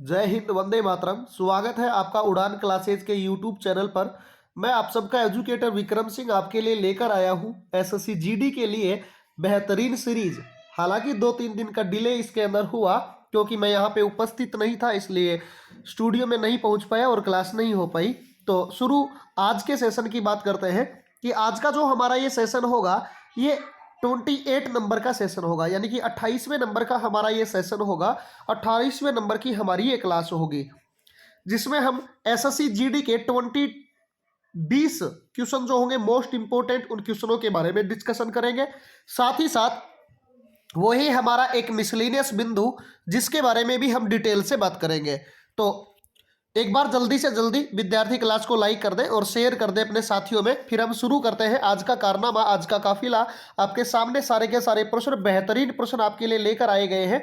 जय हिंद, वंदे मातरम। स्वागत है आपका उड़ान क्लासेज के यूट्यूब चैनल पर। मैं आप सबका एजुकेटर विक्रम सिंह आपके लिए लेकर आया हूं एसएससी जीडी के लिए बेहतरीन सीरीज। हालांकि 2-3 दिन का डिले इसके अंदर हुआ क्योंकि मैं यहां पे उपस्थित नहीं था, इसलिए स्टूडियो में नहीं पहुंच पाया और क्लास नहीं हो पाई। तो शुरू आज के सेशन की बात करते हैं कि आज का जो हमारा ये सेशन होगा ये 28 नंबर का सेशन होगा, यानी कि 28वें नंबर का हमारा ये सेशन होगा। 28वें नंबर की हमारी ये क्लास होगी जिसमें हम एसएससी जीडी के 20 क्वेश्चन जो होंगे मोस्ट इंपोर्टेंट, उन क्वेश्चनों के बारे में डिस्कशन करेंगे। साथ ही साथ वही हमारा एक मिसलिनियस बिंदु जिसके बारे में भी हम डिटेल से बात करेंगे। तो एक बार जल्दी से जल्दी विद्यार्थी क्लास को लाइक कर दें और शेयर कर दें अपने साथियों में। फिर हम शुरू करते हैं आज का कारनामा, आज का काफिला। आपके सामने सारे के सारे प्रश्न, बेहतरीन प्रश्न आपके लिए लेकर आए गए हैं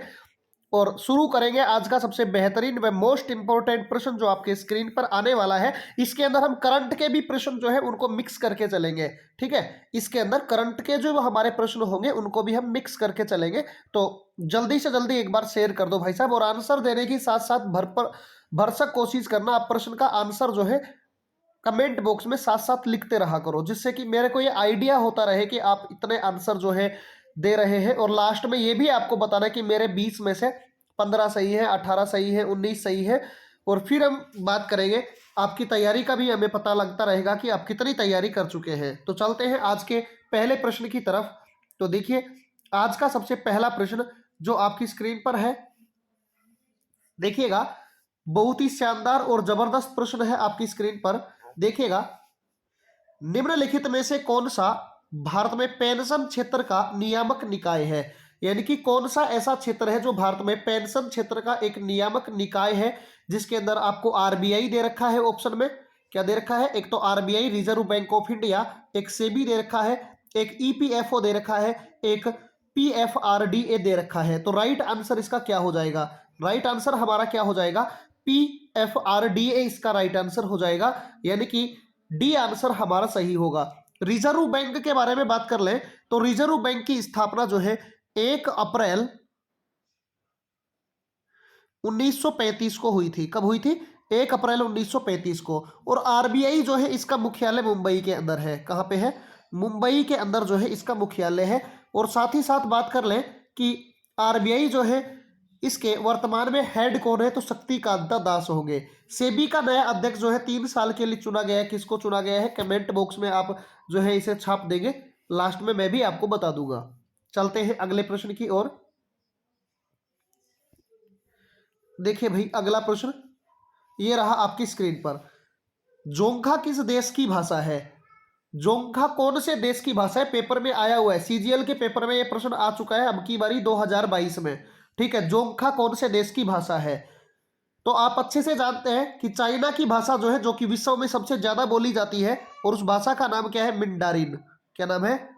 और शुरू करेंगे आज का सबसे बेहतरीन व मोस्ट इंपॉर्टेंट प्रश्न जो आपके स्क्रीन पर आने वाला है। इसके अंदर हम करंट के भी प्रश्न जो है उनको मिक्स करके चलेंगे, ठीक है। इसके अंदर करंट के जो हमारे प्रश्न होंगे उनको भी हम मिक्स करके चलेंगे। तो जल्दी से जल्दी एक बार शेयर कर दो भाई साहब, और आंसर देने की साथ साथ भरसक कोशिश करना। आप प्रश्न का आंसर जो है कमेंट बॉक्स में साथ साथ लिखते रहा करो, जिससे कि मेरे को ये आइडिया होता रहे कि आप इतने आंसर जो है दे रहे हैं। और लास्ट में ये भी आपको बताना कि मेरे 20 में से 15 सही है, 18 सही है, 19 सही है। और फिर हम बात करेंगे आपकी तैयारी का भी, हमें पता लगता रहेगा कि आप कितनी तैयारी कर चुके हैं। तो चलते हैं आज के पहले प्रश्न की तरफ। तो देखिए आज का सबसे पहला प्रश्न जो आपकी स्क्रीन पर है, देखिएगा बहुत ही शानदार और जबरदस्त प्रश्न है आपकी स्क्रीन पर। देखिएगा, निम्नलिखित में से कौन सा भारत में पेंशन क्षेत्र का नियामक निकाय है? यानी कि कौन सा ऐसा क्षेत्र है जो भारत में पेंशन क्षेत्र का एक नियामक निकाय है, जिसके अंदर आपको आरबीआई दे रखा है ऑप्शन में। क्या दे रखा है? एक तो RBI reserve bank of India, एक सेबी दे रखा है, एक ईपीएफओ दे रखा है, एक पीएफआरडीए दे रखा है। तो राइट आंसर इसका क्या हो जाएगा? राइट आंसर हमारा क्या हो जाएगा? पीएफआरडीए इसका राइट आंसर हो जाएगा, यानी कि डी आंसर हमारा सही होगा। रिजर्व बैंक के बारे में बात कर ले तो रिजर्व बैंक की स्थापना जो है 1 अप्रैल 1935 को हुई थी। कब हुई थी? 1 अप्रैल 1935 को। और आरबीआई जो है इसका मुख्यालय मुंबई के अंदर है। कहां पे है? मुंबई के अंदर जो है इसका मुख्यालय है। और साथ ही साथ बात कर लें कि आरबीआई जो है इसके वर्तमान में हेड कौन है? तो शक्तिकांता दास होंगे। सेबी का नया अध्यक्ष जो है 3 साल के लिए चुना गया है। किसको चुना गया है? कमेंट बॉक्स में आप जो है इसे छाप देंगे, लास्ट में मैं भी आपको बता दूंगा। चलते हैं अगले प्रश्न की ओर। देखिए भाई अगला प्रश्न ये रहा आपकी स्क्रीन पर। जोंगखा किस देश की भाषा है? जोंगखा कौन से देश की भाषा है? पेपर में आया हुआ है, सीजीएल के पेपर में यह प्रश्न आ चुका है अब की बारी 2022 में, ठीक है। जोंगखा कौन से देश की भाषा है? तो आप अच्छे से जानते हैं कि चाइना की भाषा जो है, जो कि विश्व में सबसे ज्यादा बोली जाती है, और उस भाषा का नाम क्या है? मिंडारिन। क्या नाम है?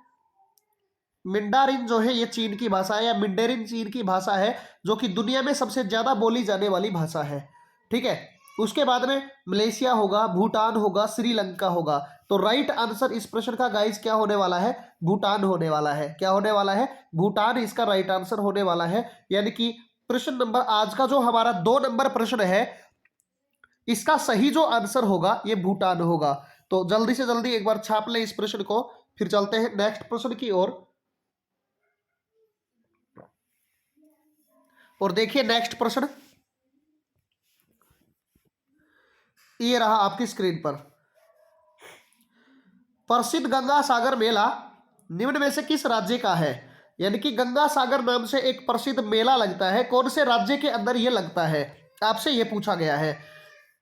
मिंडारिन जो है ये चीन की भाषा है, या मिंडेरिन चीन की भाषा है, जो कि दुनिया में सबसे ज्यादा बोली जाने वाली भाषा है, ठीक है। उसके बाद में मलेशिया होगा, भूटान होगा, श्रीलंका होगा। तो राइट आंसर इस प्रश्न का गाइस क्या होने वाला है? भूटान होने वाला है। क्या होने वाला है? भूटान इसका राइट आंसर होने वाला है। यानी कि प्रश्न नंबर आज का जो हमारा 2 नंबर प्रश्न है, इसका सही जो आंसर होगा ये भूटान होगा। तो जल्दी से जल्दी एक बार छाप ले इस प्रश्न को। फिर चलते हैं नेक्स्ट प्रश्न की ओर। और देखिए नेक्स्ट प्रश्न ये रहा आपकी स्क्रीन पर। प्रसिद्ध गंगा सागर मेला निम्न में से किस राज्य का है? यानी कि गंगा सागर नाम से एक प्रसिद्ध मेला लगता है, कौन से राज्य के अंदर यह लगता है? आपसे यह पूछा गया है।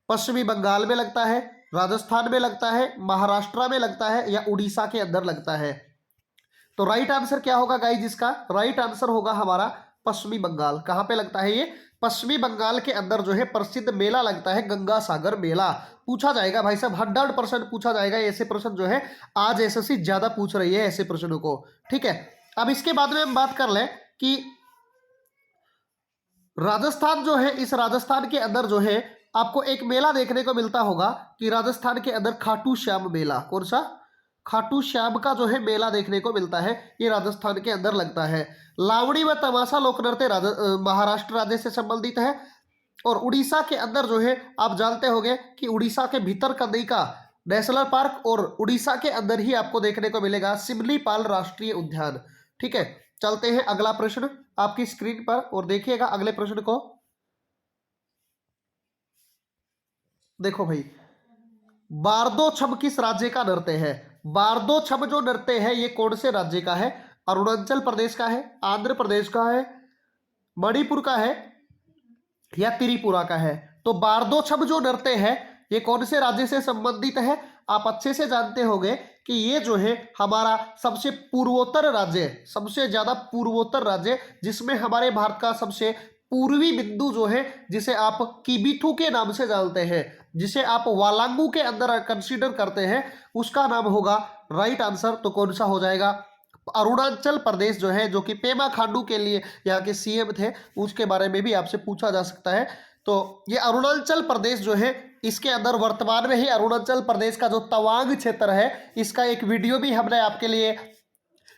पश्चिमी बंगाल में लगता है, राजस्थान में लगता है, महाराष्ट्र में लगता है, या उड़ीसा के अंदर लगता है? तो राइट आंसर क्या होगा गाइस? इसका राइट आंसर होगा हमारा पश्चिमी बंगाल। कहां पे लगता है ये? पश्चिमी बंगाल के अंदर जो है प्रसिद्ध मेला लगता है गंगा सागर मेला। पूछा जाएगा भाई साहब, 100% पूछा जाएगा। ऐसे प्रश्न जो है आज एसएससी ज्यादा पूछ रही है ऐसे प्रश्नों को, ठीक है। अब इसके बाद में हम बात कर लें कि राजस्थान जो है, इस राजस्थान के अंदर जो है आपको एक मेला देखने को मिलता होगा कि राजस्थान के अंदर खाटू श्याम मेला। कौन सा? खाटू श्याम का जो है मेला देखने को मिलता है, ये राजस्थान के अंदर लगता है। लावड़ी व तमाशा लोक नृत्य महाराष्ट्र राज्य से संबंधित है। और उड़ीसा के अंदर जो है आप जानते होंगे कि उड़ीसा के भीतरकनिका नेशनल पार्क और उड़ीसा के अंदर ही आपको देखने को मिलेगा सिमलीपाल राष्ट्रीय उद्यान। ठीक है, चलते हैं अगला प्रश्न आपकी स्क्रीन पर और देखिएगा अगले प्रश्न को। देखो भाई, बारदो छम किस राज्य का नृत्य है? बारदो छम जो नृत्य है ये कौन से राज्य का है? अरुणाचल प्रदेश का है, आंध्र प्रदेश का है, मणिपुर का है या त्रिपुरा का है? तो बारदो छम जो नृत्य है ये कौन से राज्य से संबंधित है? आप अच्छे से जानते होंगे कि ये जो है हमारा सबसे पूर्वोत्तर राज्य, सबसे ज्यादा पूर्वोत्तर राज्य, जिसमें हमारे भारत का सबसे पूर्वी बिंदु जो है, जिसे आप किबिथू के नाम से जानते हैं, जिसे आप वालांगू के अंदर कंसीडर करते हैं, उसका नाम होगा राइट आंसर। तो कौन सा हो जाएगा? अरुणाचल प्रदेश जो है, जो कि पेमा खांडू के लिए यहाँ के सीएम थे, उसके बारे में भी आपसे पूछा जा सकता है। तो ये अरुणाचल प्रदेश जो है, इसके अंदर वर्तमान में ही अरुणाचल प्रदेश का जो तवांग क्षेत्र है, इसका एक वीडियो भी हमने आपके लिए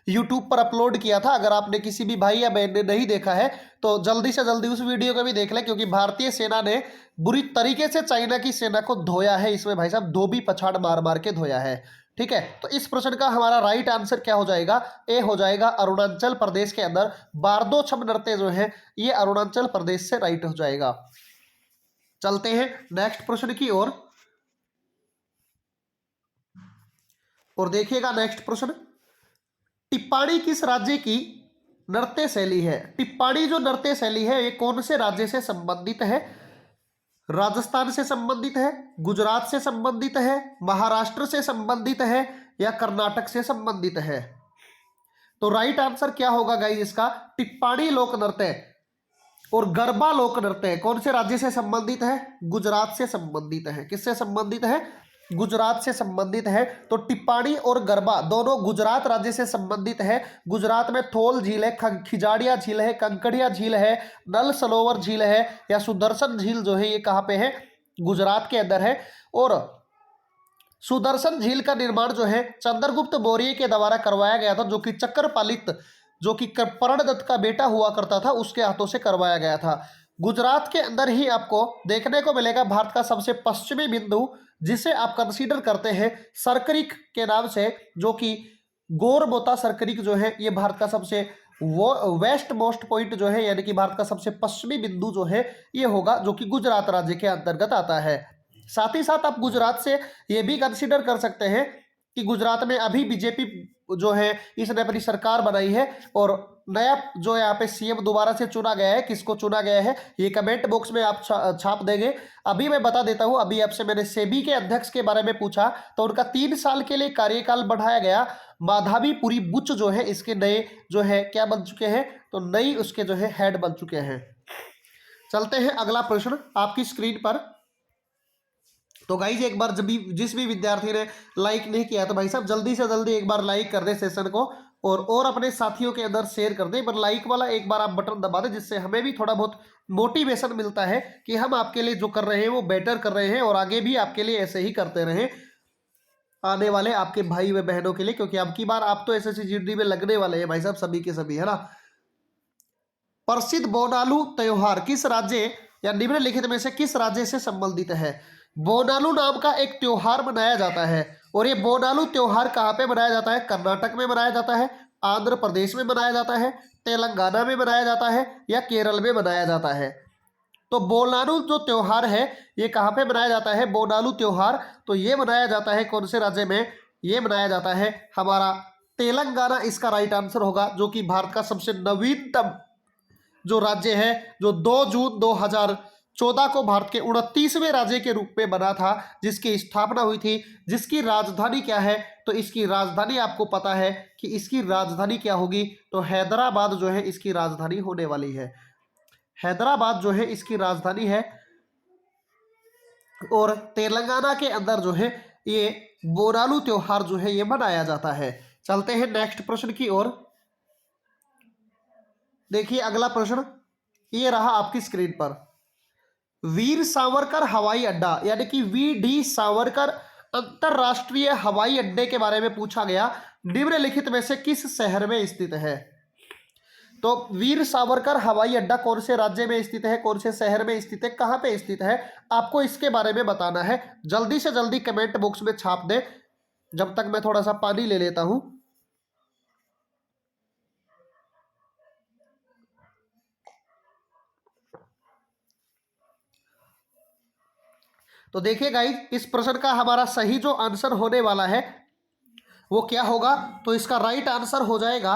YouTube पर अपलोड किया था। अगर आपने किसी भी भाई या बहन ने नहीं देखा है तो जल्दी से जल्दी उस वीडियो को भी देख लें, क्योंकि भारतीय सेना ने बुरी तरीके से चाइना की सेना को धोया है। इसमें भाई साहब धोबी पछाड़ मार मार के धोया है। ठीक है, तो इस प्रश्न का हमारा राइट आंसर क्या हो जाएगा? ए हो जाएगा। अरुणाचल प्रदेश के अंदर बारदो छम नृत्य जो है ये अरुणाचल प्रदेश से राइट हो जाएगा। चलते हैं नेक्स्ट प्रश्न की ओर और देखिएगा नेक्स्ट प्रश्न, टिप्पाणी किस राज्य की नृत्य शैली है? टिप्पाणी जो नृत्य शैली है ये कौन से राज्य से संबंधित है? राजस्थान से संबंधित है, गुजरात से संबंधित है, महाराष्ट्र से संबंधित है या कर्नाटक से संबंधित है? तो राइट आंसर क्या होगा गाइस इसका? टिप्पाणी लोक नृत्य और गरबा लोक नृत्य कौन से राज्य से संबंधित है? गुजरात से संबंधित है। किससे संबंधित है? गुजरात से संबंधित है। तो टिप्पाणी और गरबा दोनों गुजरात राज्य से संबंधित है। गुजरात में थोल झील है, खिजाड़िया झील है, कंकड़िया झील है, नल सरोवर झील है या सुदर्शन झील जो है ये कहाँ पे है? गुजरात के अंदर है। और सुदर्शन झील का निर्माण जो है चंद्रगुप्त मौर्य के द्वारा करवाया गया था, जो कि चक्रपालित, जो कि कर्णदत्त का बेटा हुआ करता था, उसके हाथों से करवाया गया था। गुजरात के अंदर ही आपको देखने को मिलेगा भारत का सबसे पश्चिमी बिंदु, जिसे आप कंसीडर करते हैं सरकरिक के नाम से, जो कि गोरमोता सरकरिक जो है ये भारत का सबसे वेस्ट मोस्ट पॉइंट जो है, यानी कि भारत का सबसे पश्चिमी बिंदु जो है ये होगा, जो कि गुजरात राज्य के अंतर्गत आता है। साथ ही साथ आप गुजरात से ये भी कंसीडर कर सकते हैं कि गुजरात में अभी बीजेपी जो है इसने अपनी सरकार बनाई है और नया जो यहाँ पे सीएम दोबारा से चुना गया है। किसको चुना गया है ये कमेंट बॉक्स में आप छाप देंगे। अभी मैं बता देता हूँ, अभी आपसे मैंने सेबी के अध्यक्ष के बारे में पूछा तो उनका 3 साल के लिए कार्यकाल बढ़ाया गया। माधवीपुरी बुच जो है इसके नए जो है क्या बन चुके हैं? तो नई उसके जो है हेड बन चुके हैं। चलते हैं अगला प्रश्न आपकी स्क्रीन पर। तो गाइज एक बार जब भी जिस भी विद्यार्थी ने लाइक नहीं किया तो भाई साहब जल्दी से जल्दी एक बार लाइक कर दे सेशन को और अपने साथियों के अंदर शेयर कर दे। पर लाइक वाला एक बार आप बटन दबा दें, जिससे हमें भी थोड़ा बहुत मोटिवेशन मिलता है कि हम आपके लिए जो कर रहे हैं वो बेटर कर रहे हैं और आगे भी आपके लिए ऐसे ही करते रहें आने वाले आपके भाई व बहनों के लिए, क्योंकि अब की बार आप तो एसएससी जीडी में लगने वाले हैं भाई साहब सभी के सभी, है ना। प्रसिद्ध बोनालू त्योहार किस राज्य या निम्नलिखित में से किस राज्य से संबंधित है? बोनालू नाम का एक त्योहार मनाया जाता है और ये बोनालू त्योहार कहाँ पे मनाया जाता है? कर्नाटक में मनाया जाता है, आंध्र प्रदेश में मनाया जाता है, तेलंगाना में मनाया जाता है या केरल में मनाया जाता है? तो बोनालू जो त्योहार है ये कहाँ पे मनाया जाता है? बोनालू त्योहार तो ये मनाया जाता है कौन से राज्य में? ये मनाया जाता है हमारा तेलंगाना, इसका राइट आंसर होगा, जो कि भारत का सबसे नवीनतम जो राज्य है, जो 2 जून 2014 को भारत के 29वें राज्य के रूप में बना था, जिसकी स्थापना हुई थी। जिसकी राजधानी क्या है? तो इसकी राजधानी आपको पता है कि इसकी राजधानी क्या होगी? तो हैदराबाद जो है इसकी राजधानी होने वाली है। हैदराबाद जो है इसकी राजधानी है और तेलंगाना के अंदर जो है ये बोनालू त्योहार जो है ये मनाया जाता है। चलते हैं नेक्स्ट प्रश्न की ओर। देखिए अगला प्रश्न ये रहा आपकी स्क्रीन पर। वीर सावरकर हवाई अड्डा यानी कि वीडी सावरकर अंतरराष्ट्रीय हवाई अड्डे के बारे में पूछा गया। निम्नलिखित में से किस शहर में स्थित है? तो वीर सावरकर हवाई अड्डा कौन से राज्य में स्थित है, कौन से शहर में स्थित है, कहां पे स्थित है, आपको इसके बारे में बताना है। जल्दी से जल्दी कमेंट बॉक्स में छाप दें। जब तक मैं थोड़ा सा पानी ले लेता हूं। तो देखिए गाइस, इस प्रश्न का हमारा सही जो आंसर होने वाला है वो क्या होगा, तो इसका राइट आंसर हो जाएगा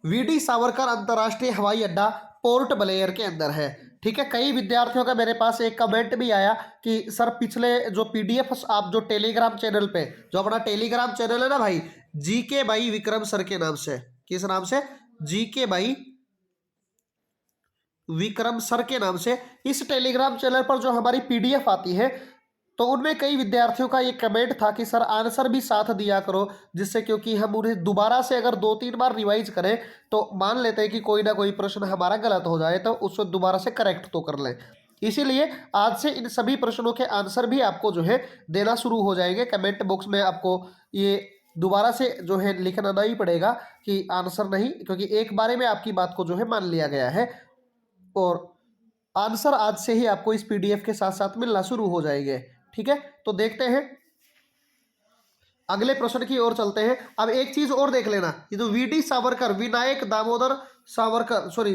वीडी सावरकर अंतर्राष्ट्रीय हवाई अड्डा पोर्ट ब्लेयर के अंदर है। ठीक है, कई विद्यार्थियों का मेरे पास एक कमेंट भी आया कि सर पिछले जो पीडीएफ आप जो टेलीग्राम चैनल पे, जो अपना टेलीग्राम चैनल है ना भाई, जीके भाई विक्रम सर के नाम से, किस नाम से, जीके भाई विक्रम सर के नाम से, इस टेलीग्राम चैनल पर जो हमारी पीडीएफ आती है, तो उनमें कई विद्यार्थियों का ये कमेंट था कि सर आंसर भी साथ दिया करो, जिससे क्योंकि हम उन्हें दोबारा से अगर 2-3 बार रिवाइज करें तो मान लेते हैं कि कोई ना कोई प्रश्न हमारा गलत हो जाए, तो उसको दोबारा से करेक्ट तो कर लें। इसीलिए आज से इन सभी प्रश्नों के आंसर भी आपको जो है देना शुरू हो जाएंगे। कमेंट बॉक्स में आपको ये दोबारा से जो है लिखना नहीं पड़ेगा कि आंसर नहीं, क्योंकि एक बारे में आपकी बात को जो है मान लिया गया है और आंसर आज से ही आपको इस पीडीएफ के साथ साथ मिलना शुरू हो जाएंगे। ठीक है, तो देखते हैं अगले प्रश्न की ओर चलते हैं। अब एक चीज और देख लेना, ये जो वीडी सावरकर, विनायक दामोदर सावरकर, सॉरी,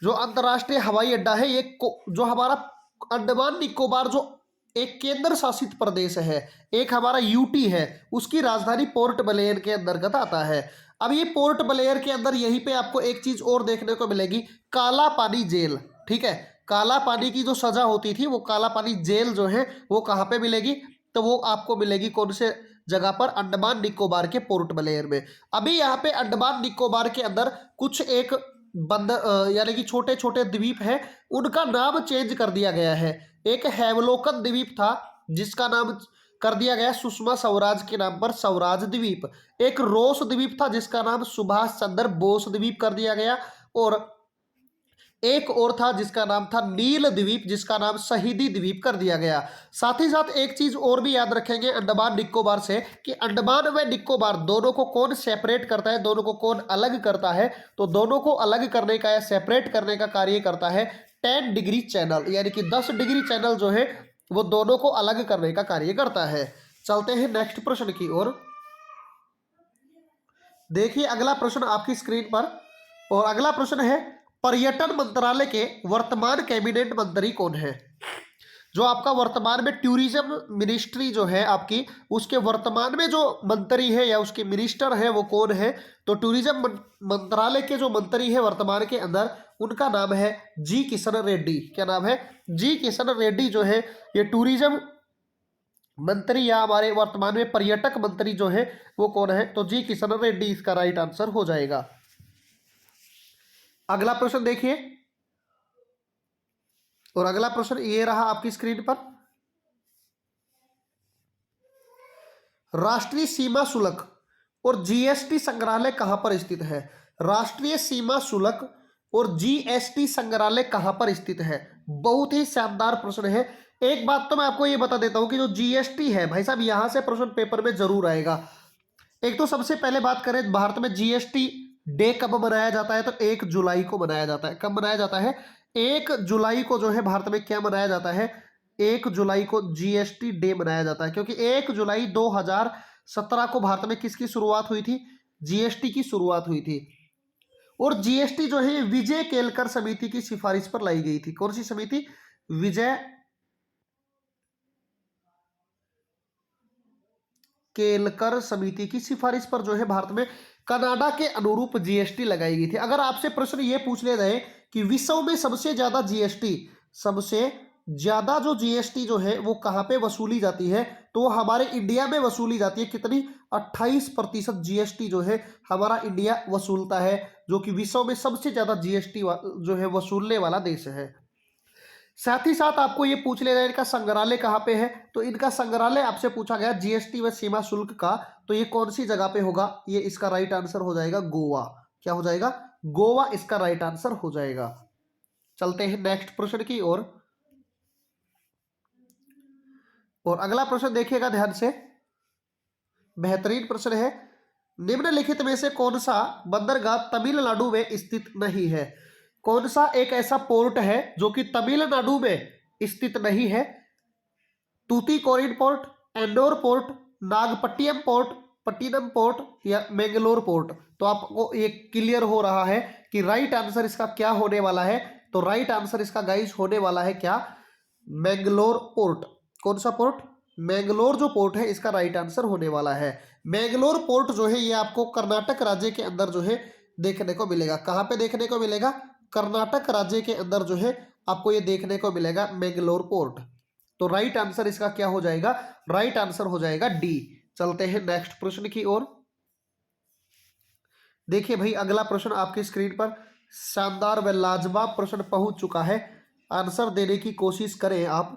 जो अंतर्राष्ट्रीय हवाई अड्डा है, ये जो हमारा अंडमान निकोबार जो एक केंद्र शासित प्रदेश है, एक हमारा यूटी है, उसकी राजधानी पोर्ट ब्लेयर के अंतर्गत आता है। अब ये पोर्ट ब्लेयर के अंदर यहीं पे आपको एक चीज और देखने को मिलेगी, काला पानी जेल। ठीक है, काला पानी की जो सजा होती थी वो काला पानी जेल जो है वो कहाँ पे मिलेगी, तो वो आपको मिलेगी कौन से जगह पर, अंडमान निकोबार के पोर्ट ब्लेयर में। अभी यहाँ पे अंडमान निकोबार के अंदर कुछ एक बंदर यानी कि छोटे छोटे द्वीप है, उनका नाम चेंज कर दिया गया है। एक हैवलोकन द्वीप था जिसका नाम कर दिया गया सुषमा स्वराज के नाम पर स्वराज द्वीप। एक रोस द्वीप था जिसका नाम सुभाष चंद्र बोस द्वीप कर दिया गया, और एक और था जिसका नाम था नील द्वीप, जिसका नाम शहीदी द्वीप कर दिया गया। साथ ही साथ एक चीज और भी याद रखेंगे अंडमान निकोबार से, कि अंडमान व निकोबार दोनों को कौन सेपरेट करता है, दोनों को कौन अलग करता है, तो दोनों को अलग करने का या सेपरेट करने का कार्य करता है 10 डिग्री चैनल, यानी कि 10 डिग्री चैनल जो है वो दोनों को अलग करने का कार्य करता है। चलते हैं नेक्स्ट प्रश्न की ओर। देखिए अगला प्रश्न आपकी स्क्रीन पर, और अगला प्रश्न है, पर्यटन मंत्रालय के वर्तमान कैबिनेट मंत्री कौन है। जो आपका वर्तमान में टूरिज्म मिनिस्ट्री जो है आपकी, उसके वर्तमान में जो मंत्री है या उसके मिनिस्टर है वो कौन है, तो टूरिज्म मंत्रालय के जो मंत्री है वर्तमान के अंदर, उनका नाम है जी किशन रेड्डी। क्या नाम है, जी किशन रेड्डी जो है ये टूरिज्म मंत्री या हमारे वर्तमान में पर्यटक मंत्री जो है वो कौन है, तो जी किशन रेड्डी इसका राइट आंसर हो जाएगा। अगला प्रश्न देखिए, और अगला प्रश्न ये रहा आपकी स्क्रीन पर, राष्ट्रीय सीमा शुल्क और जीएसटी संग्रहालय कहां पर स्थित है। राष्ट्रीय सीमा शुल्क और जीएसटी संग्रहालय कहां पर स्थित है, बहुत ही शानदार प्रश्न है। एक बात तो मैं आपको ये बता देता हूं कि जो जीएसटी है भाई साहब, यहां से प्रश्न पेपर में जरूर आएगा। एक तो सबसे पहले बात करें भारत में जीएसटी डे कब मनाया जाता है, तो 1 जुलाई को मनाया जाता है। कब मनाया जाता है, 1 जुलाई को जो है भारत में क्या मनाया जाता है, 1 जुलाई को जीएसटी डे मनाया जाता है, क्योंकि 1 जुलाई 2017 को भारत में किसकी शुरुआत हुई थी, जीएसटी की शुरुआत हुई थी। और जीएसटी जो है विजय केलकर समिति की सिफारिश पर लाई गई थी। कौन सी समिति, विजय केलकर समिति की सिफारिश पर जो है भारत में कनाडा के अनुरूप जीएसटी लगाई गई थी। अगर आपसे प्रश्न ये पूछ लिया जाए कि विश्व में सबसे ज्यादा जीएसटी, सबसे ज्यादा जो जीएसटी जो है वो कहां पे वसूली जाती है, तो वो हमारे इंडिया में वसूली जाती है। कितनी, 28% जीएसटी जो है हमारा इंडिया वसूलता है, जो कि विश्व में सबसे ज्यादा जीएसटी जो है वसूलने वाला देश है। साथ ही साथ आपको ये पूछ लिया जाए इनका संग्रहालय कहाँ पे है, तो इनका संग्रहालय आपसे पूछा गया जीएसटी व सीमा शुल्क का, तो ये कौन सी जगह पे होगा, ये इसका राइट आंसर हो जाएगा गोवा। क्या हो जाएगा, गोवा इसका राइट आंसर हो जाएगा। चलते हैं नेक्स्ट प्रश्न की ओर, और अगला प्रश्न देखिएगा ध्यान से, बेहतरीन प्रश्न है। निम्नलिखित में से कौन सा बंदरगाह तमिलनाडु में स्थित नहीं है? कौन सा एक ऐसा पोर्ट है जो कि तमिलनाडु में स्थित नहीं है? Tuticorin port, Ennore port, Nagapattinam port, Pattinam port या मैंगलोर पोर्ट? तो आपको ये क्लियर हो रहा है कि राइट आंसर इसका क्या होने वाला है। तो राइट आंसर इसका गाइस होने वाला है क्या? मैंगलोर पोर्ट। कौन सा पोर्ट? मैंगलोर जो पोर्ट है इसका राइट आंसर होने वाला है। मैंगलोर पोर्ट जो है ये आपको कर्नाटक राज्य के अंदर जो है देखने को मिलेगा। कहाँ पे देखने को मिलेगा? कर्नाटक राज्य के अंदर जो है आपको ये देखने को मिलेगा मैंगलोर पोर्ट। तो राइट आंसर इसका क्या हो जाएगा? राइट आंसर हो जाएगा डी। चलते हैं नेक्स्ट प्रश्न की ओर। देखिए भाई अगला प्रश्न आपकी स्क्रीन पर शानदार व लाजवाब प्रश्न पहुंच चुका है। आंसर देने की कोशिश करें आप।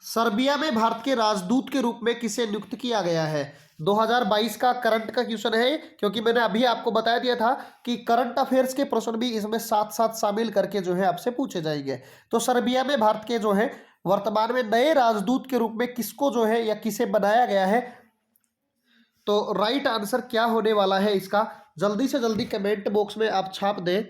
सर्बिया में भारत के राजदूत के रूप में किसे नियुक्त किया गया है? 2022 का करंट का क्वेश्चन है, क्योंकि मैंने अभी आपको बता दिया था कि करंट अफेयर्स के प्रश्न भी इसमें साथ साथ शामिल करके जो है आपसे पूछे जाएंगे। तो सर्बिया में भारत के जो है वर्तमान में नए राजदूत के रूप में किसको जो है या किसे बनाया गया है? तो राइट आंसर क्या होने वाला है इसका? जल्दी से जल्दी कमेंट बॉक्स में आप छाप दें।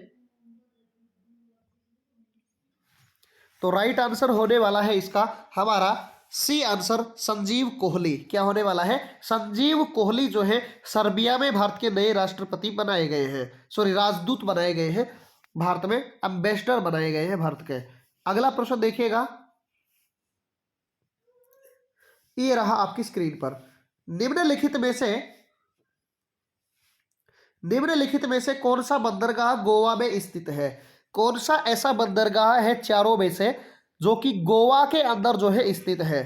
तो राइट आंसर होने वाला है इसका हमारा सी आंसर, संजीव कोहली। क्या होने वाला है? संजीव कोहली जो है सर्बिया में भारत के नए राष्ट्रपति बनाए गए हैं, सॉरी राजदूत बनाए गए हैं, भारत में एम्बेसडर बनाए गए हैं भारत के। अगला प्रश्न देखिएगा, ये रहा आपकी स्क्रीन पर। निम्नलिखित में से कौन सा बंदरगाह गोवा में स्थित है? कौन सा ऐसा बंदरगाह है चारों में से जो कि गोवा के अंदर जो है स्थित है?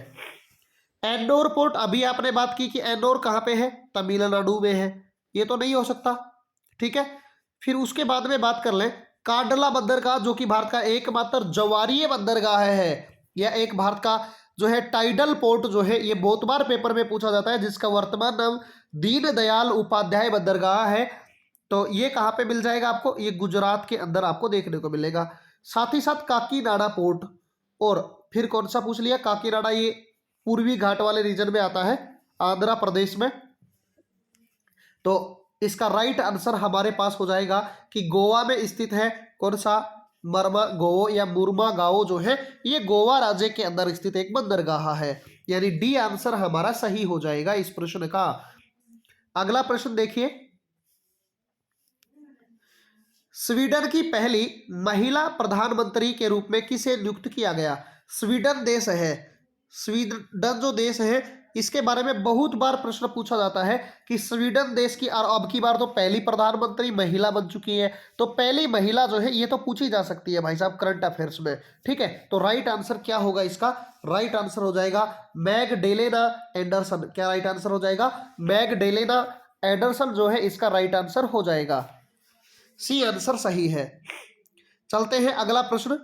एंडोर पोर्ट, अभी आपने बात की कि एंडोर कहाँ पे है? तमिलनाडु में है, ये तो नहीं हो सकता, ठीक है। फिर उसके बाद में बात कर लें कांडला बंदरगाह, जो कि भारत का एकमात्र जवारीय बंदरगाह है, यह एक भारत का जो है टाइडल पोर्ट जो है, ये बहुत बार पेपर में पूछा जाता है, जिसका वर्तमान नाम दीनदयाल उपाध्याय बंदरगाह है। तो ये कहाँ पे मिल जाएगा आपको? ये गुजरात के अंदर आपको देखने को मिलेगा। साथ ही साथ काकीनाडा पोर्ट, और फिर कौन सा पूछ लिया? काकीनाडा, ये पूर्वी घाट वाले रीजन में आता है, आंध्र प्रदेश में। तो इसका राइट आंसर हमारे पास हो जाएगा कि गोवा में स्थित है। कौन सा? मर्मागाओ या मुर्मागाओ जो है ये गोवा राज्य के अंदर स्थित एक बंदरगाह है, यानी डी आंसर हमारा सही हो जाएगा इस प्रश्न का। अगला प्रश्न देखिए, स्वीडन की पहली महिला प्रधानमंत्री के रूप में किसे नियुक्त किया गया? स्वीडन देश है, स्वीडन जो देश है इसके बारे में बहुत बार प्रश्न पूछा जाता है कि स्वीडन देश की, और अब की बार तो पहली प्रधानमंत्री महिला बन चुकी है, तो पहली महिला जो है ये तो पूछी जा सकती है भाई साहब करंट अफेयर्स में, ठीक है। तो राइट आंसर क्या होगा इसका? राइट आंसर हो जाएगा मैगडेलेना एंडरसन। क्या राइट आंसर हो जाएगा? मैगडेलेना एंडरसन जो है इसका राइट आंसर हो जाएगा। सी आंसर सही है। चलते हैं अगला प्रश्न,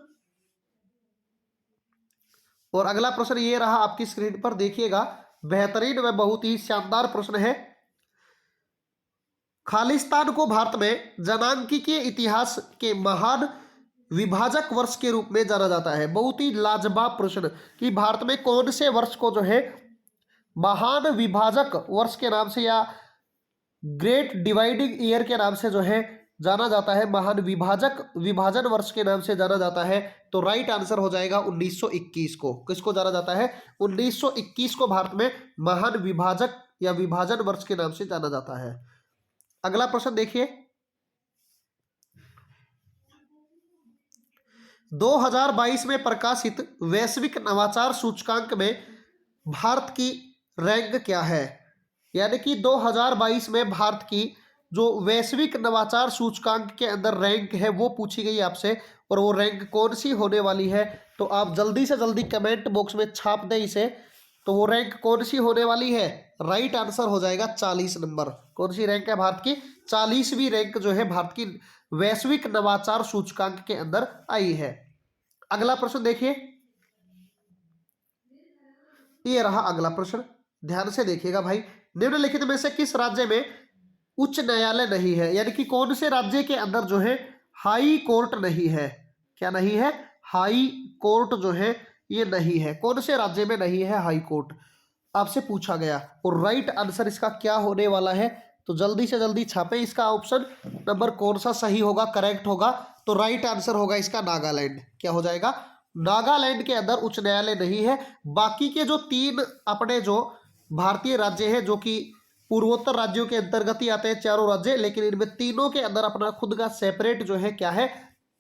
और अगला प्रश्न ये रहा आपकी स्क्रीन पर, देखिएगा बेहतरीन व बहुत ही शानदार प्रश्न है। खालिस्तान को भारत में जनांकीय इतिहास के महान विभाजक वर्ष के रूप में जाना जाता है। बहुत ही लाजवाब प्रश्न कि भारत में कौन से वर्ष को जो है महान विभाजक वर्ष के नाम से या ग्रेट डिवाइडिंग ईयर के नाम से जो है जाना जाता है, महान विभाजन वर्ष के नाम से जाना जाता है। तो राइट आंसर हो जाएगा 1921 को। किसको जाना जाता है? 1921 को भारत में महान विभाजक या विभाजन वर्ष के नाम से जाना जाता है। अगला प्रश्न देखिए, 2022 में प्रकाशित वैश्विक नवाचार सूचकांक में भारत की रैंक क्या है? यानी कि 2022 में भारत की जो वैश्विक नवाचार सूचकांक के अंदर रैंक है वो पूछी गई आपसे, और वो रैंक कौन सी होने वाली है? तो आप जल्दी से जल्दी कमेंट बॉक्स में छाप दें इसे। तो वो रैंक कौन सी होने वाली है? राइट आंसर हो जाएगा 40 नंबर। कौन सी रैंक है भारत की? 40वीं रैंक जो है भारत की वैश्विक नवाचार सूचकांक के अंदर आई है। अगला प्रश्न देखिए, ये रहा अगला प्रश्न, ध्यान से देखिएगा भाई। निम्नलिखित में से किस राज्य में उच्च न्यायालय नहीं है? यानी कि कौन से राज्य के अंदर जो है हाई कोर्ट नहीं है? क्या नहीं है? हाई कोर्ट जो है ये नहीं है। कौन से राज्य में नहीं है हाई कोर्ट? आपसे पूछा गया, और राइट आंसर इसका क्या होने वाला है? तो जल्दी से जल्दी छापे इसका ऑप्शन नंबर कौन सा सही होगा, करेक्ट होगा। तो राइट आंसर होगा इसका नागालैंड। क्या हो जाएगा? नागालैंड के अंदर उच्च न्यायालय नहीं है। बाकी के जो 3 अपने जो भारतीय राज्य हैं जो कि पूर्वोत्तर राज्यों के अंतर्गत ही आते हैं चारों राज्य, लेकिन इनमें तीनों के अंदर अपना खुद का सेपरेट जो है क्या है,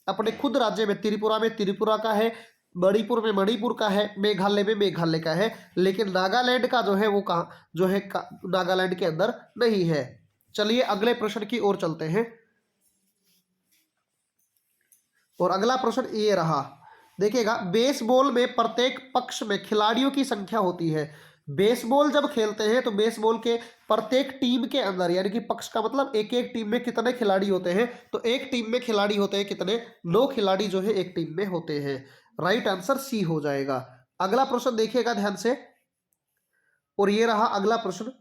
अपने खुद राज्य में त्रिपुरा में त्रिपुरा का है, मणिपुर में मणिपुर का है, मेघालय में मेघालय का है, लेकिन नागालैंड का जो है वो कहाँ जो है नागालैंड के अंदर नहीं है। चलिए अगले प्रश्न की ओर चलते हैं। और अगला प्रश्न ये रहा, देखिएगा, बेसबॉल में प्रत्येक पक्ष में खिलाड़ियों की संख्या होती है। बेसबॉल जब खेलते हैं तो बेसबॉल के प्रत्येक टीम के अंदर, यानी कि पक्ष का मतलब एक एक टीम में कितने खिलाड़ी होते हैं, तो एक टीम में खिलाड़ी होते हैं कितने, 9 खिलाड़ी जो है एक टीम में होते हैं। राइट आंसर सी हो जाएगा। अगला प्रश्न देखिएगा ध्यान से, और ये रहा अगला प्रश्न।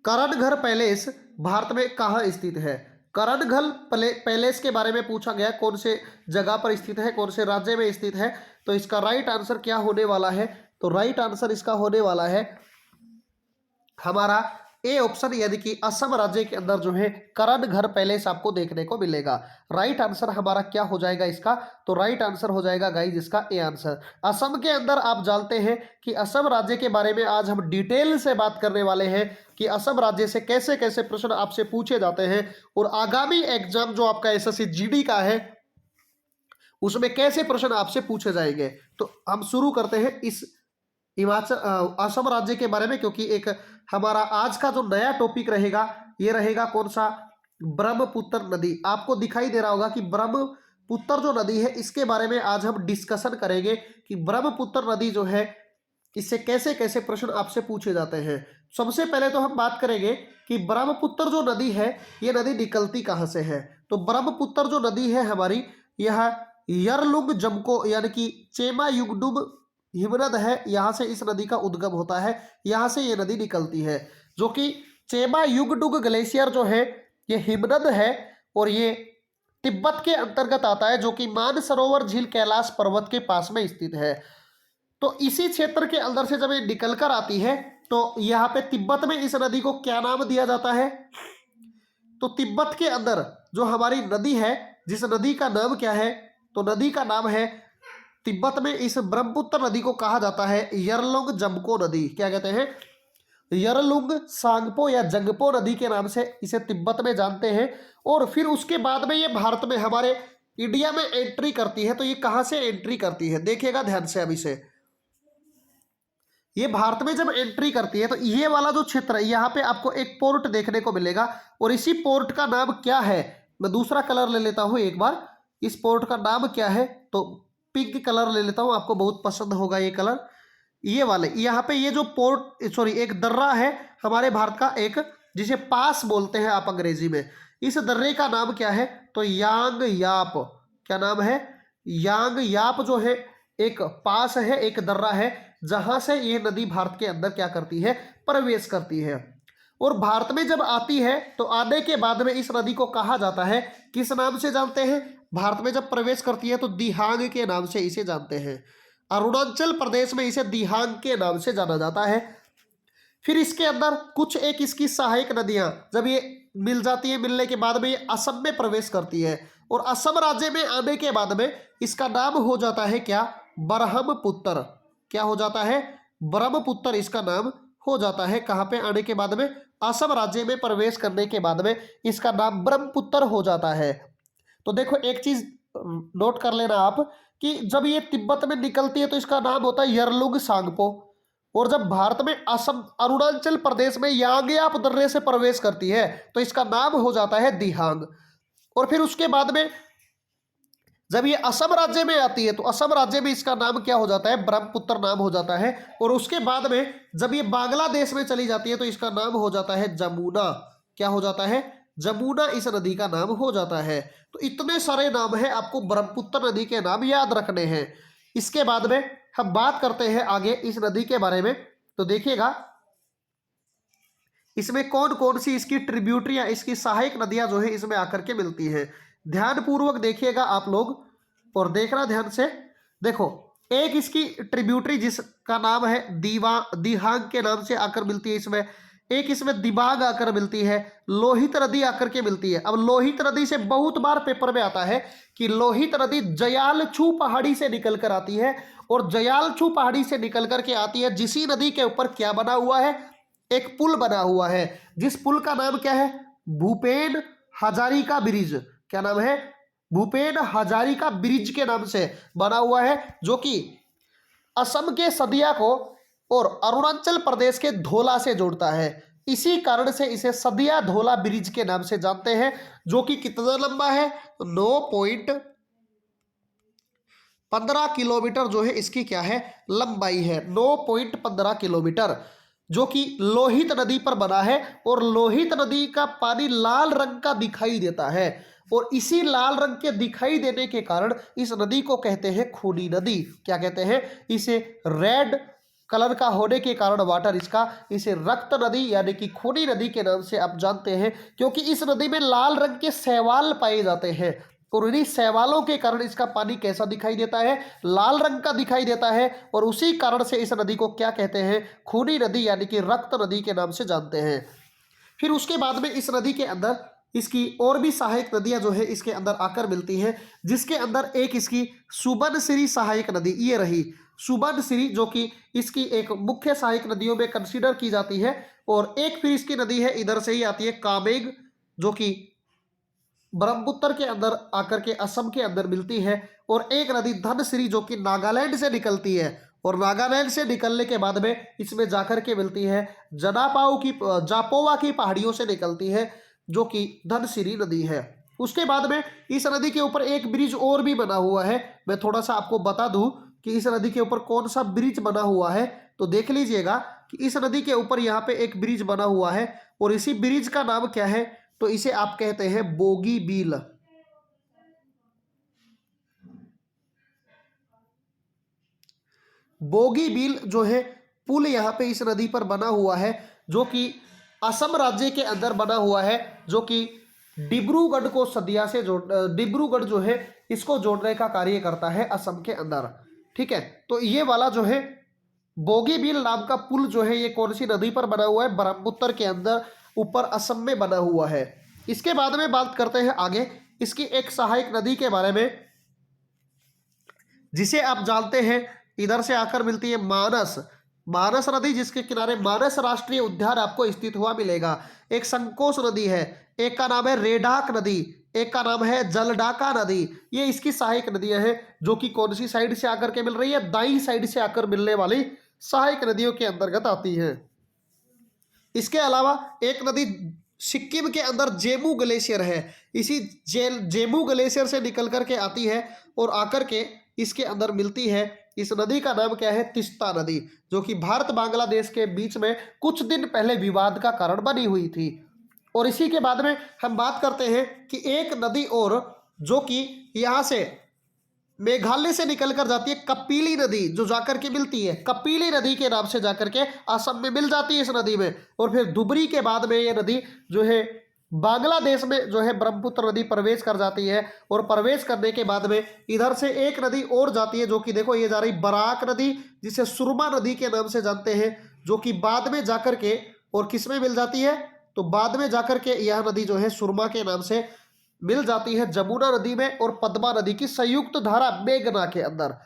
करणघर पैलेस भारत में कहाँ स्थित है? करणघर पैलेस के बारे में पूछा गया, कौन से जगह पर स्थित है, कौन से राज्य में स्थित है। तो इसका राइट आंसर क्या होने वाला है? तो राइट आंसर इसका होने वाला है हमारा ए ऑप्शन, यानी कि असम राज्य के अंदर जो है करणघर पैलेस आपको देखने को मिलेगा। राइट आंसर हमारा क्या हो जाएगा इसका? तो राइट आंसर हो जाएगा गाइज इसका ए आंसर। असम के अंदर आप जानते हैं कि असम राज्य के बारे में आज हम डिटेल से बात करने वाले हैं कि असम राज्य से कैसे कैसे प्रश्न आपसे पूछे जाते हैं, और आगामी एग्जाम जो आपका एसएससी जीडी का है उसमें कैसे प्रश्न आपसे पूछे जाएंगे। तो हम शुरू करते हैं इस असम राज्य के बारे में, क्योंकि एक हमारा आज का जो नया टॉपिक रहेगा ये रहेगा कौन सा? ब्रह्मपुत्र नदी। आपको दिखाई दे रहा होगा कि ब्रह्मपुत्र जो नदी है इसके बारे में आज हम डिस्कशन करेंगे कि ब्रह्मपुत्र नदी जो है इससे कैसे कैसे प्रश्न आपसे पूछे जाते हैं। सबसे पहले तो हम बात करेंगे कि ब्रह्मपुत्र जो नदी है ये नदी निकलती कहाँ से है। तो ब्रह्मपुत्र जो नदी है हमारी, यह यरलुंग जमको यानी कि चेमा युगडुम हिमनद है, यहाँ से इस नदी का उद्गम होता है, यहाँ से ये नदी निकलती है, जो कि चेमा युगडुग ग्लेशियर जो है ये हिमनद है, और ये तिब्बत के अंतर्गत आता है, जो कि मानसरोवर झील कैलाश पर्वत के पास में स्थित है। तो इसी क्षेत्र के अंदर से जब ये निकल कर आती है तो यहाँ पे तिब्बत में इस नदी को क्या नाम दिया जाता है? तो तिब्बत के अंदर जो हमारी नदी है, जिस नदी का नाम क्या है? तो नदी का नाम है, तिब्बत में इस ब्रह्मपुत्र नदी को कहा जाता है यरलुंग जमको नदी। क्या कहते हैं? यरलुंग सांगपो या जंगपो नदी के नाम से इसे तिब्बत में जानते हैं। और फिर उसके बाद में ये भारत में हमारे इंडिया में एंट्री करती है। तो ये कहाँ से एंट्री करती है? देखिएगा ध्यान से अब इसे, ये भारत में जब एंट्री करती है तो ये वाला जो क्षेत्र है यहाँ पे आपको एक पोर्ट देखने को मिलेगा, और इसी पोर्ट का नाम क्या है? मैं दूसरा कलर ले लेता हूँ एक बार। इस पोर्ट का नाम क्या है? तो पिंक कलर ले लेता हूँ, आपको बहुत पसंद होगा ये कलर। ये वाले यहाँ पे ये जो पोर्ट एक दर्रा है हमारे भारत का, एक जिसे पास बोलते हैं आप अंग्रेजी में, इस दर्रे का नाम क्या है? तो यांग याप। क्या नाम है? यांग याप जो है एक पास है, एक दर्रा है, जहां से ये नदी भारत के अंदर क्या करती है? प्रवेश करती है। और भारत में जब आती है तो आने के बाद में इस नदी को कहा जाता है, किस नाम से जानते हैं? भारत में जब प्रवेश करती है तो दिहांग के नाम से इसे जानते हैं। अरुणाचल प्रदेश में इसे दिहांग के नाम से जाना जाता है। फिर इसके अंदर कुछ एक इसकी सहायक नदियां जब ये मिल जाती है, मिलने के बाद में ये असम में प्रवेश करती है, और असम राज्य में आने के बाद में इसका नाम हो जाता है क्या? ब्रह्मपुत्र। क्या हो जाता है? ब्रह्मपुत्र इसका नाम हो जाता है। कहाँ पे आने के बाद में? असम राज्य में प्रवेश करने के बाद में इसका नाम ब्रह्मपुत्र हो जाता है। तो देखो एक चीज नोट कर लेना आप कि जब ये तिब्बत में निकलती है तो इसका नाम होता है यरलुंग सांगपो, और जब भारत में असम अरुणाचल प्रदेश में यांगयाप दर्रे से प्रवेश करती है तो इसका नाम हो जाता है दिहांग। और फिर उसके बाद में जब ये असम राज्य में आती है तो असम राज्य में इसका नाम क्या हो जाता है? ब्रह्मपुत्र नाम हो जाता है। और उसके बाद में जब ये बांग्लादेश में चली जाती है तो इसका नाम हो जाता है जमुना। क्या हो जाता है? जमुना इस नदी का नाम हो जाता है। तो इतने सारे नाम हैं, आपको ब्रह्मपुत्र नदी के नाम याद रखने हैं। इसके बाद में हम बात करते हैं आगे इस नदी के बारे में। तो देखिएगा इसमें कौन कौन सी इसकी ट्रिब्यूटरियां, इसकी सहायक नदियां जो है इसमें आकर के मिलती है। ध्यान पूर्वक देखिएगा आप लोग, और देखना ध्यान से। देखो एक इसकी ट्रिब्यूटरी जिसका नाम है दिहांग के नाम से आकर मिलती है इसमें, एक इसमें दिबांग आकर मिलती है, लोहित नदी आकर के मिलती है। अब लोहित नदी से बहुत बार पेपर में आता है कि लोहित नदी जयालछू पहाड़ी से निकल कर आती है, और जयालछू पहाड़ी से निकल कर के आती है। जिसी नदी के ऊपर क्या बना हुआ है, एक पुल बना हुआ है, जिस पुल का नाम क्या है, भूपेन हजारिका ब्रिज। क्या नाम है, भूपेन हजारिका ब्रिज के नाम से बना हुआ है, जो कि असम के सदिया को और अरुणाचल प्रदेश के धोला से जोड़ता है। इसी कारण से इसे सदिया धोला ब्रिज के नाम से जानते हैं, जो कि कितना लंबा है, 9.15 किलोमीटर जो है इसकी क्या है, लंबाई है, 9.15 किलोमीटर, जो कि लोहित नदी पर बना है। और लोहित नदी का पानी लाल रंग का दिखाई देता है, और इसी लाल रंग के दिखाई देने के कारण इस नदी को कहते हैं खूनी नदी। क्या कहते हैं, इसे रेड कलर का होने के कारण वाटर इसका, इसे रक्त नदी यानी कि खूनी नदी के नाम से आप जानते हैं, क्योंकि इस नदी में लाल रंग के शैवाल पाए जाते हैं, और इन्हीं शैवालों के कारण इसका पानी कैसा दिखाई देता है, लाल रंग का दिखाई देता है। और उसी कारण से इस नदी को क्या कहते हैं, खूनी नदी यानी कि रक्त नदी के नाम से जानते हैं। फिर उसके बाद में इस नदी के अंदर इसकी और भी सहायक नदियां जो है इसके अंदर आकर मिलती हैं, जिसके अंदर एक इसकी सुबनसिरी सहायक नदी, ये रही सुबनसिरी, जो कि इसकी एक मुख्य सहायक नदियों में कंसीडर की जाती है। और एक फिर इसकी नदी है, इधर से ही आती है, कामेंग, जो कि ब्रह्मपुत्र के अंदर आकर के असम के अंदर मिलती है। और एक नदी धनसिरी, जो कि नागालैंड से निकलती है, और नागालैंड से निकलने के बाद में इसमें जाकर के मिलती है जापोवा की पहाड़ियों से निकलती है, जो कि धनसिरी नदी है। उसके बाद में इस नदी के ऊपर एक ब्रिज और भी बना हुआ है। मैं थोड़ा सा आपको बता दूं कि इस नदी के ऊपर कौन सा ब्रिज बना हुआ है, तो देख लीजिएगा कि इस नदी के ऊपर यहाँ पे एक ब्रिज बना हुआ है, और इसी ब्रिज का नाम क्या है, तो इसे आप कहते हैं बोगी बील। बोगी बील जो है पुल यहाँ पे इस नदी पर बना हुआ है, जो कि असम राज्य के अंदर बना हुआ है, जो कि डिब्रूगढ़ को सदिया से डिब्रूगढ़ जो है इसको जोड़ने का कार्य करता है असम के अंदर। ठीक है, तो ये वाला जो है बोगीबील नाम का पुल जो है, ये कौन सी नदी पर बना हुआ है, ब्रह्मपुत्र के अंदर ऊपर असम में बना हुआ है। इसके बाद में बात करते हैं आगे इसकी एक सहायक नदी के बारे में, जिसे आप जानते हैं इधर से आकर मिलती है मानस। मानस नदी, जिसके किनारे मानस राष्ट्रीय उद्यान आपको स्थित हुआ मिलेगा। एक संकोच नदी है, एक का नाम है रेडाक नदी, एक का नाम है जलडाका नदी। ये इसकी सहायक नदियां हैं, जो कि कौन सी साइड से आकर के मिल रही है, दाई साइड से आकर मिलने वाली सहायक नदियों के अंतर्गत आती है। इसके अलावा एक नदी सिक्किम के अंदर जेमू ग्लेशियर है, इसी जेमू ग्लेशियर से निकल करके आती है और आकर के इसके अंदर मिलती है। इस नदी का नाम क्या है, तिस्ता नदी, जो कि भारत बांग्लादेश के बीच में कुछ दिन पहले विवाद का कारण बनी हुई थी। और इसी के बाद में हम बात करते हैं कि एक नदी और, जो कि यहाँ से मेघालय से निकलकर जाती है, कपिली नदी, जो जाकर के मिलती है कपिली नदी के नाम से जाकर के असम में मिल जाती है इस नदी में। और फिर धुबरी के बाद में ये नदी जो है बांग्लादेश में जो है ब्रह्मपुत्र नदी प्रवेश कर जाती है, और प्रवेश करने के बाद में इधर से एक नदी और जाती है, जो कि देखो ये जा रही बराक नदी, जिसे सुरमा नदी के नाम से जानते हैं, जो कि बाद में जाकर के और किस में मिल जाती है, तो बाद में जाकर के यह नदी जो है सुरमा के नाम से मिल जाती है जमुना नदी में और पद्मा नदी की संयुक्त धारा मेघना के अंदर।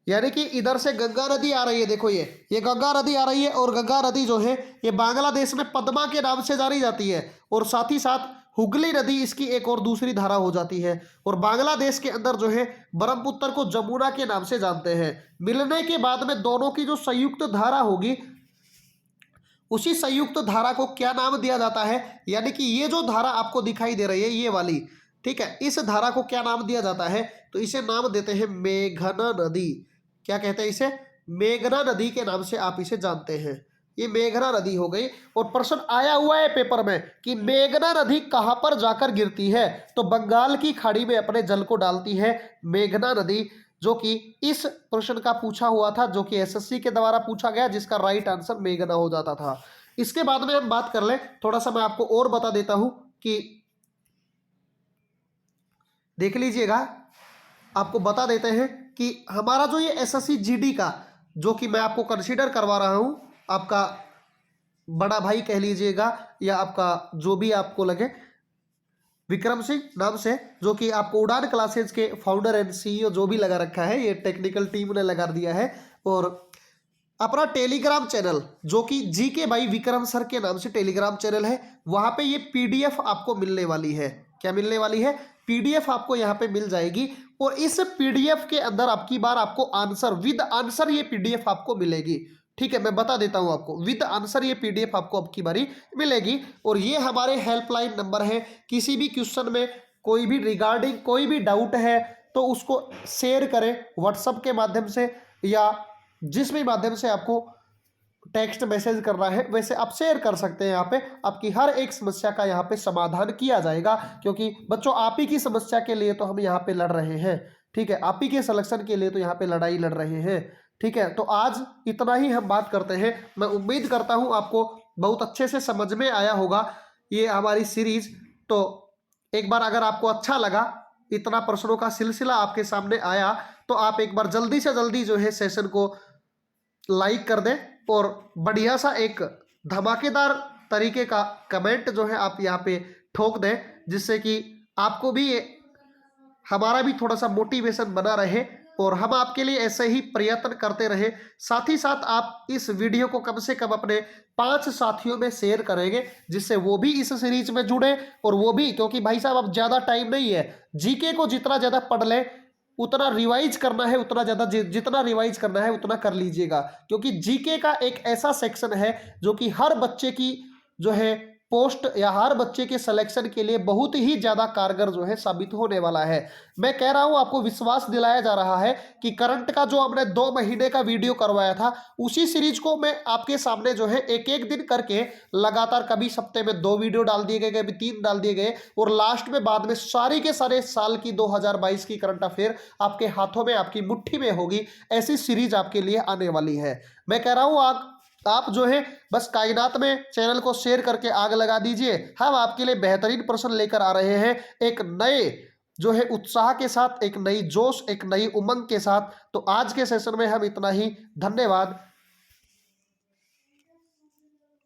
यानी कि इधर से गंगा नदी आ रही है, देखो ये गंगा नदी आ रही है, और गंगा नदी जो है ये बांग्लादेश में पद्मा के नाम से जानी जाती है, और साथ ही साथ हुगली नदी इसकी एक और दूसरी धारा हो जाती है। और बांग्लादेश के अंदर जो है ब्रह्मपुत्र को जमुना के नाम से जानते हैं। मिलने के बाद में दोनों की जो संयुक्त धारा होगी, उसी संयुक्त धारा को क्या नाम दिया जाता है, यानी कि ये जो धारा आपको दिखाई दे रही है ये वाली, ठीक है, इस धारा को क्या नाम दिया जाता है, तो इसे नाम देते हैं मेघना नदी। क्या कहते हैं इसे, मेघना नदी के नाम से आप इसे जानते हैं। ये मेघना नदी हो गई। और प्रश्न आया हुआ है पेपर में कि मेघना नदी कहां पर जाकर गिरती है, तो बंगाल की खाड़ी में अपने जल को डालती है मेघना नदी, जो कि इस प्रश्न का पूछा हुआ था, जो कि एसएससी के द्वारा पूछा गया, जिसका राइट आंसर मेघना हो जाता था। इसके बाद में हम बात कर लें, थोड़ा सा मैं आपको और बता देता हूं कि देख लीजिएगा, आपको बता देते हैं कि हमारा जो ये एसएससी जीडी का जो कि मैं आपको कंसीडर करवा रहा हूं, आपका बड़ा भाई कह लीजिएगा या आपका जो भी आपको लगे, विक्रम सिंह नाम से, जो कि आपको उड़ान क्लासेज के फाउंडर एंड सीईओ जो भी लगा रखा है, ये टेक्निकल टीम ने लगा दिया है। और अपना टेलीग्राम चैनल जो कि जीके भाई विक्रम सर के नाम से टेलीग्राम चैनल है, वहां पे ये पीडीएफ आपको मिलने वाली है। क्या मिलने वाली है? पीडीएफ आपको यहाँ पे मिल जाएगी। और इस पीडीएफ के अंदर आपकी बार आपको आंसर विद आंसर ये पीडीएफ आपको मिलेगी। ठीक है, मैं बता देता हूं आपको, विद आंसर ये पीडीएफ आपको अब की बारी मिलेगी। और ये हमारे हेल्पलाइन नंबर है, किसी भी क्वेश्चन में कोई भी रिगार्डिंग कोई भी डाउट है तो उसको शेयर करें व्हाट्सएप के माध्यम से या जिस भी माध्यम से आपको टेक्स्ट मैसेज करना है वैसे आप शेयर कर सकते हैं। यहाँ पे आपकी हर एक समस्या का यहाँ पे समाधान किया जाएगा, क्योंकि बच्चों आप ही की समस्या के लिए तो हम यहाँ पे लड़ रहे हैं। ठीक है, आप ही के सिलेक्शन के लिए तो यहाँ पे लड़ाई लड़ रहे हैं। ठीक है, तो आज इतना ही हम बात करते हैं। मैं उम्मीद करता हूँ आपको बहुत अच्छे से समझ में आया होगा ये हमारी सीरीज। तो एक बार अगर आपको अच्छा लगा, इतना प्रश्नों का सिलसिला आपके सामने आया, तो आप एक बार जल्दी से जल्दी जो है सेशन को लाइक कर दें और बढ़िया सा एक धमाकेदार तरीके का कमेंट जो है आप यहाँ पे ठोक दें, जिससे कि आपको भी हमारा भी थोड़ा सा मोटिवेशन बना रहे और हम आपके लिए ऐसे ही प्रयत्न करते रहे। साथ ही साथ आप इस वीडियो को कम से कम अपने 5 साथियों में शेयर करेंगे, जिससे वो भी इस सीरीज में जुड़े। और वो भी, क्योंकि भाई साहब अब ज़्यादा टाइम नहीं है, जीके को जितना ज़्यादा पढ़ लें उतना रिवाइज करना है, उतना ज़्यादा जितना रिवाइज करना है उतना कर लीजिएगा, क्योंकि जीके का एक ऐसा सेक्शन है जो कि हर बच्चे की जो है पोस्ट या हर बच्चे के सिलेक्शन के लिए बहुत ही ज़्यादा कारगर जो है साबित होने वाला है। मैं कह रहा हूं, आपको विश्वास दिलाया जा रहा है कि करंट का जो हमने 2 महीने का वीडियो करवाया था, उसी सीरीज को मैं आपके सामने जो है एक एक दिन करके लगातार, कभी सप्ते में 2 वीडियो डाल दिए गए, कभी 3 डाल दिए गए, और लास्ट में बाद में सारी के सारे साल की 2022 की करंट अफेयर आपके हाथों में, आपकी मुट्ठी में होगी। ऐसी सीरीज आपके लिए आने वाली है। मैं कह रहा हूं आप जो है बस कायनात में चैनल को शेयर करके आग लगा दीजिए। हम आपके लिए बेहतरीन प्रश्न लेकर आ रहे हैं, एक नए जो है उत्साह के साथ, एक नई जोश, एक नई उमंग के साथ। तो आज के सेशन में हम इतना ही। धन्यवाद।